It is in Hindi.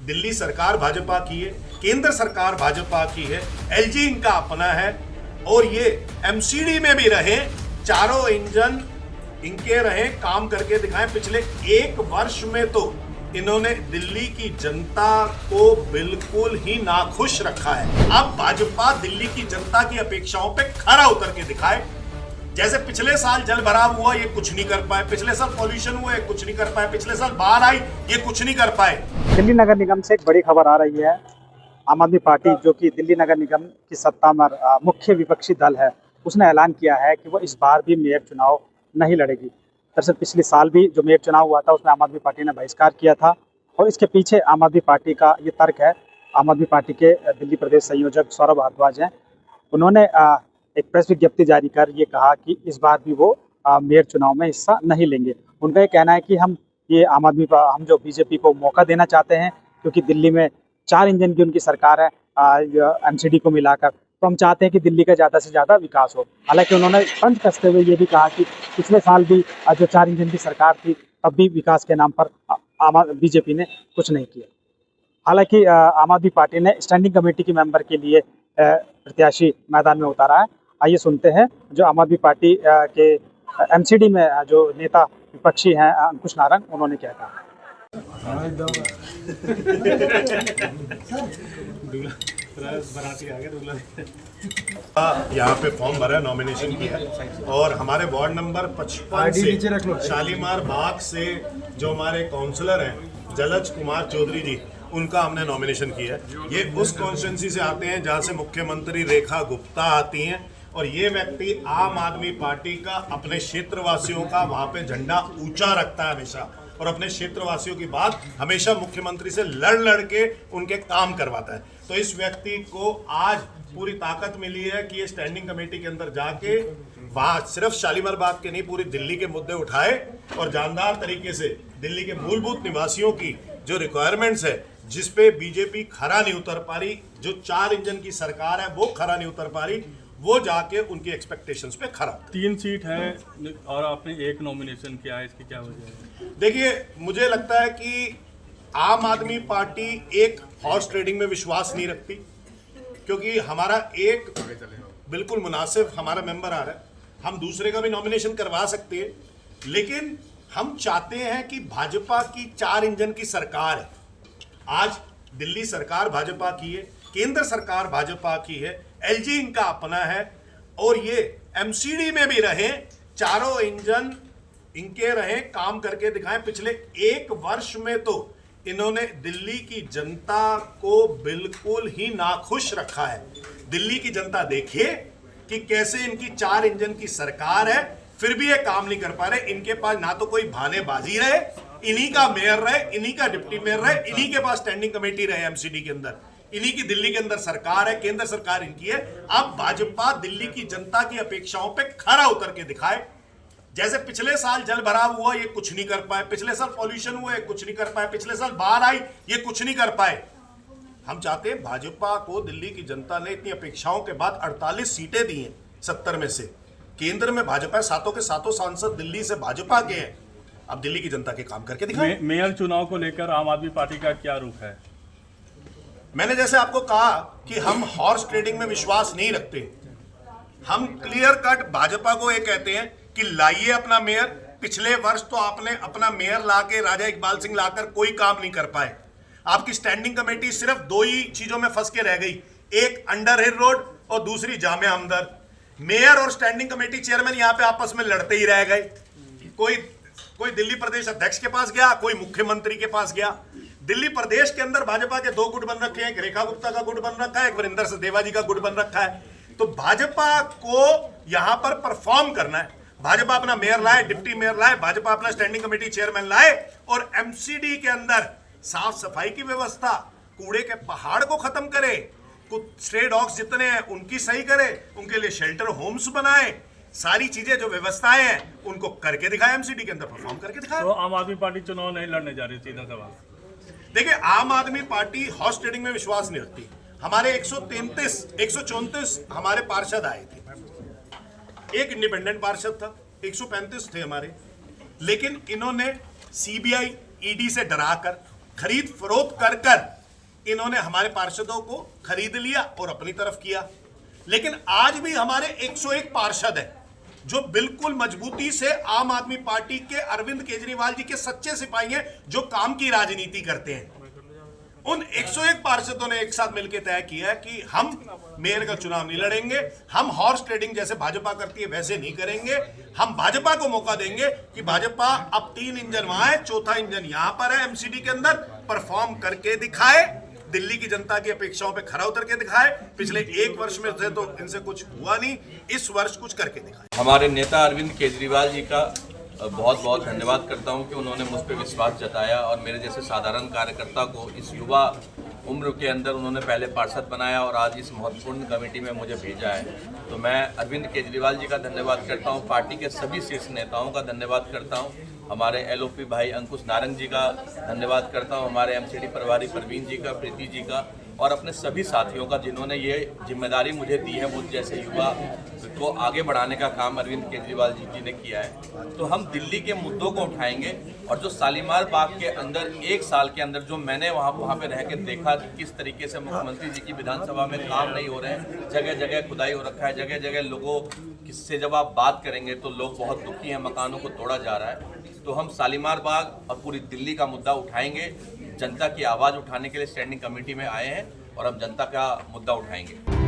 दिल्ली सरकार भाजपा की है, केंद्र सरकार भाजपा की है, एलजी इनका अपना है और ये एमसीडी में भी रहे, चारों इंजन इनके रहे, काम करके दिखाएं। पिछले एक वर्ष में तो इन्होंने दिल्ली की जनता को बिल्कुल ही नाखुश रखा है। अब भाजपा दिल्ली की जनता की अपेक्षाओं पे खरा उतर के दिखाए। जैसे पिछले साल जल भराव हुआ, ये कुछ नहीं कर पाए, पिछले साल पॉल्यूशन हुआ, ये कुछ नहीं कर पाए, पिछले साल बाढ़ आई, ये कुछ नहीं कर पाए। दिल्ली नगर निगम से एक बड़ी खबर आ रही है। आम आदमी पार्टी जो कि दिल्ली नगर निगम की सत्ता में मुख्य विपक्षी दल है, उसने ऐलान किया है कि वो इस बार भी मेयर चुनाव नहीं लड़ेगी। दरअसल पिछले साल भी जो मेयर चुनाव हुआ था उसमें आम आदमी पार्टी ने बहिष्कार किया था और इसके पीछे आम आदमी पार्टी का ये तर्क है। आम आदमी पार्टी के दिल्ली प्रदेश संयोजक सौरभ भारद्वाज हैं, उन्होंने एक प्रेस विज्ञप्ति जारी कर ये कहा कि इस बार भी वो मेयर चुनाव में हिस्सा नहीं लेंगे। उनका ये कहना है कि हम जो बीजेपी को मौका देना चाहते हैं, क्योंकि दिल्ली में 4 इंजन की उनकी सरकार है एमसीडी को मिलाकर, तो हम चाहते हैं कि दिल्ली का ज़्यादा से ज़्यादा विकास हो। हालांकि उन्होंने पंच कसते हुए ये भी कहा कि पिछले साल भी जो 4 इंजन की सरकार थी तब भी विकास के नाम पर बीजेपी ने कुछ नहीं किया। हालांकि आम आदमी पार्टी ने स्टैंडिंग कमेटी की मेंबर के लिए प्रत्याशी मैदान में उतारा है। आइए सुनते हैं जो आम आदमी पार्टी के एमसीडी में जो नेता विपक्षी हैं अंकुश नारंग, उन्होंने क्या कहा। यहाँ पे फॉर्म भरा, नॉमिनेशन किया और हमारे वार्ड नंबर 55 से शालीमार बाग से जो हमारे काउंसलर हैं जलज कुमार चौधरी जी, उनका हमने नॉमिनेशन किया है। ये उस कॉन्स्टिट्यूंसी से आते हैं जहाँ से मुख्यमंत्री रेखा गुप्ता आती हैं और ये व्यक्ति आम आदमी पार्टी का अपने क्षेत्रवासियों का वहाँ पे झंडा ऊंचा रखता है हमेशा और अपने क्षेत्रवासियों की बात हमेशा मुख्यमंत्री से लड़ के उनके काम करवाता है। तो इस व्यक्ति को आज पूरी ताकत मिली है कि ये स्टैंडिंग कमेटी के अंदर जाके वहाँ सिर्फ शालीमार बाग के नहीं, पूरी दिल्ली के मुद्दे उठाए और जानदार तरीके से दिल्ली के मूलभूत निवासियों की जो रिक्वायरमेंट्स है, जिस पे बीजेपी खरा नहीं उतर पा रही, जो 4 इंजन की सरकार है वो खरा नहीं उतर पा रही, वो जाके उनकी एक्सपेक्टेशंस पे खरा। 3 सीट है और आपने 1 नॉमिनेशन किया है, इसकी क्या वजह है? देखिए, मुझे लगता है कि आम आदमी पार्टी एक हॉर्स ट्रेडिंग में विश्वास नहीं रखती, क्योंकि हमारा एक बिल्कुल मुनासिब हमारा मेंबर आ रहा है, हम दूसरे का भी नॉमिनेशन करवा सकते हैं, लेकिन हम चाहते हैं कि भाजपा की 4 इंजन की सरकार है। आज दिल्ली सरकार भाजपा की है, केंद्र सरकार भाजपा की है, एलजी इनका अपना है और ये एमसीडी में भी रहे, चारों इंजन इनके रहे, काम करके दिखाएं। पिछले एक वर्ष में तो इन्होंने दिल्ली की जनता को बिल्कुल ही नाखुश रखा है। दिल्ली की जनता देखिए कि कैसे इनकी 4 इंजन की सरकार है, फिर भी ये काम नहीं कर पा रहे। इनके पास ना तो कोई बहानेबाजी रहे, इन्हीं का मेयर रहे, इन्हीं का डिप्टी मेयर रहे, इन्हीं के पास स्टैंडिंग कमेटी रहे एमसीडी के अंदर, इन्हीं की दिल्ली के अंदर सरकार है, केंद्र सरकार इनकी है। अब भाजपा दिल्ली की जनता की अपेक्षाओं पे खरा उतर के दिखाए। जैसे पिछले साल जल भराव हुआ, ये कुछ नहीं कर पाए, पिछले साल पॉल्यूशन हुआ, ये कुछ नहीं कर पाए, पिछले साल बाढ़ आई, ये कुछ नहीं कर पाए। हम चाहते हैं भाजपा को, दिल्ली की जनता ने इतनी अपेक्षाओं के बाद 48 सीटें दी हैं 70 में से, केंद्र में भाजपा 7 के 7 सांसद दिल्ली से भाजपा के हैं। अब दिल्ली की जनता के काम करके दिखाएं। मेयर चुनाव को लेकर आम आदमी पार्टी का क्या रुख है? मैंने जैसे आपको कहा कि हम हॉर्स ट्रेडिंग में विश्वास नहीं रखते। हम क्लियर कट भाजपा को ये कहते हैं कि लाइए अपना मेयर। पिछले वर्ष तो आपने अपना मेयर लाके राजा इकबाल सिंह लाकर कोई काम नहीं कर पाए। आपकी स्टैंडिंग कमेटी सिर्फ 2 ही चीजों में फंस के रह गई, एक अंडर हिल रोड और दूसरी जामिया हमदर्द। मेयर और स्टैंडिंग कमेटी चेयरमैन यहाँ पे आपस में लड़ते ही रह गए। कोई दिल्ली प्रदेश अध्यक्ष के पास गया, कोई मुख्यमंत्री के पास गया। दिल्ली प्रदेश के अंदर भाजपा के 2 गुट बन रखे हैं, एक रेखा गुप्ता का गुट बन रखा है, एक वरिंदर सचदेवा जी का गुट बन रखा है। तो भाजपा को यहां पर परफॉर्म करना है। भाजपा अपना मेयर लाए, डिप्टी मेयर लाए, भाजपा अपना स्टैंडिंग कमेटी चेयरमैन लाए और एमसीडी के अंदर साफ सफाई की व्यवस्था, कूड़े के पहाड़ को खत्म करे, कुछ स्ट्रे डॉग्स जितने हैं उनकी सही करे, उनके लिए शेल्टर होम्स बनाए, सारी चीजें जो व्यवस्थाएं हैं उनको करके दिखाए, एमसीडी के अंदर परफॉर्म करके दिखाए। तो आम आदमी पार्टी चुनाव नहीं लड़ने जा रही, सीधा सवाल। देखिए, आम आदमी पार्टी हॉर्स ट्रेडिंग में विश्वास नहीं रखती। हमारे 134 हमारे पार्षद आए थे, एक इंडिपेंडेंट पार्षद था, 135 थे हमारे, लेकिन इन्होंने सीबीआई ईडी से डराकर खरीद फरोख्त कर कर इन्होंने हमारे पार्षदों को खरीद लिया और अपनी तरफ किया। लेकिन आज भी हमारे 101 पार्षद हैं जो बिल्कुल मजबूती से आम आदमी पार्टी के अरविंद केजरीवाल जी के सच्चे सिपाही हैं, जो काम की राजनीति करते हैं। उन 101 पार्षदों ने एक साथ मिलकर तय किया कि हम मेयर का चुनाव नहीं लड़ेंगे, हम हॉर्स ट्रेडिंग जैसे भाजपा करती है वैसे नहीं करेंगे। हम भाजपा को मौका देंगे कि भाजपा अब 3 इंजन वहां है, चौथा इंजन यहां पर है एमसीडी के अंदर, परफॉर्म करके दिखाए, दिल्ली की जनता की अपेक्षाओं पे खरा उतर के दिखाए। पिछले 1 वर्ष में से तो इनसे कुछ हुआ नहीं, इस वर्ष कुछ करके दिखाए। हमारे नेता अरविंद केजरीवाल जी का बहुत बहुत धन्यवाद करता हूं कि उन्होंने मुझ पर विश्वास जताया और मेरे जैसे साधारण कार्यकर्ता को इस युवा उम्र के अंदर उन्होंने पहले पार्षद बनाया और आज इस महत्वपूर्ण कमेटी में मुझे भेजा है। तो मैं अरविंद केजरीवाल जी का धन्यवाद करता हूं, पार्टी के सभी शीर्ष नेताओं का धन्यवाद करता हूं, हमारे एलओपी भाई अंकुश नारंग जी का धन्यवाद करता हूं, हमारे एमसीडी प्रभारी परवीन जी का, प्रीति जी का और अपने सभी साथियों का जिन्होंने ये जिम्मेदारी मुझे दी है। मुझ जैसे युवा को आगे बढ़ाने का काम अरविंद केजरीवाल जी ने किया है। तो हम दिल्ली के मुद्दों को उठाएंगे और जो शालीमार बाग के अंदर 1 साल के अंदर जो मैंने वहाँ पे रह के देखा कि किस तरीके से मुख्यमंत्री जी की विधानसभा में काम नहीं हो रहे हैं, जगह जगह खुदाई हो रखा है, जगह जगह लोगों से जब आप बात करेंगे तो लोग बहुत दुखी हैं, मकानों को तोड़ा जा रहा है। तो हम शालीमार बाग और पूरी दिल्ली का मुद्दा उठाएंगे, जनता की आवाज़ उठाने के लिए स्टैंडिंग कमेटी में आए हैं और हम जनता का मुद्दा उठाएंगे।